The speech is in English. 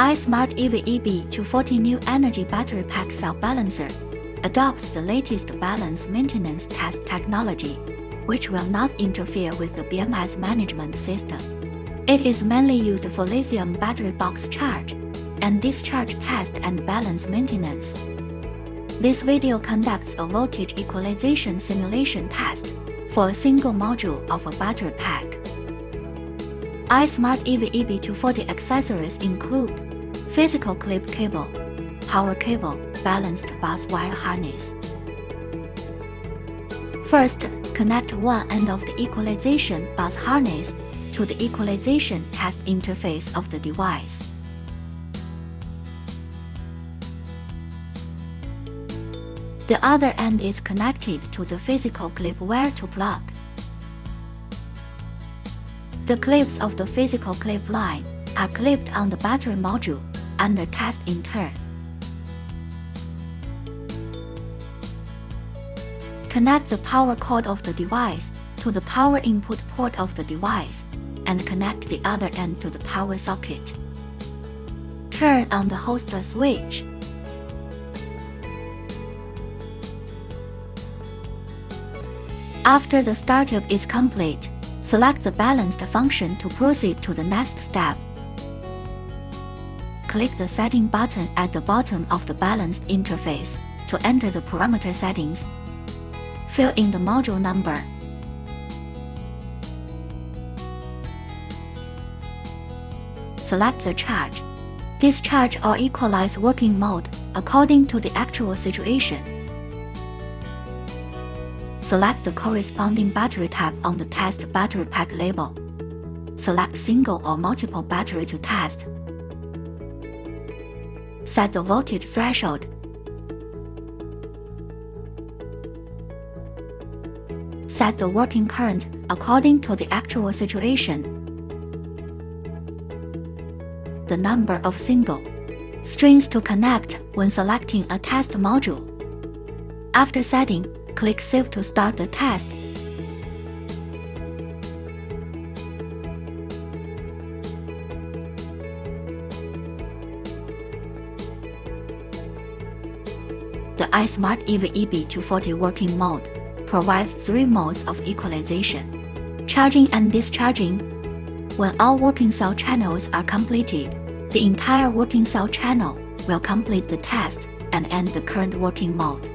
iSmartEV EB240 new energy battery pack cell balancer adopts the latest balance maintenance test technology, which will not interfere with the BMS management system. It is mainly used for lithium battery box charge and discharge test and balance maintenance. This video conducts a voltage equalization simulation test for a single module of a battery pack. iSmartEV EB240 accessories include physical clip cable, power cable, balanced bus wire harness. First, connect one end of the equalization bus harness to the equalization test interface of the device. The other end is connected to the physical clip wire to plug. The clips of the physical clip line are clipped on the battery module under test in turn. Connect the power cord of the device to the power input port of the device and connect the other end to the power socket. Turn on the host switch. After the startup is complete, select the balanced function to proceed to the next step. Click the setting button at the bottom of the balanced interface to enter the parameter settings. Fill in the module number. Select the charge, discharge or equalize working mode according to the actual situation. Select the corresponding battery type on the test battery pack label. Select single or multiple battery to test. Set the voltage threshold. Set the working current according to the actual situation. The number of single strings to connect when selecting a test module. After setting, click Save to start the test. The iSmartEV EB240 working mode provides 3 modes of equalization: charging and discharging. When all working cell channels are completed, the entire working cell channel will complete the test and end the current working mode.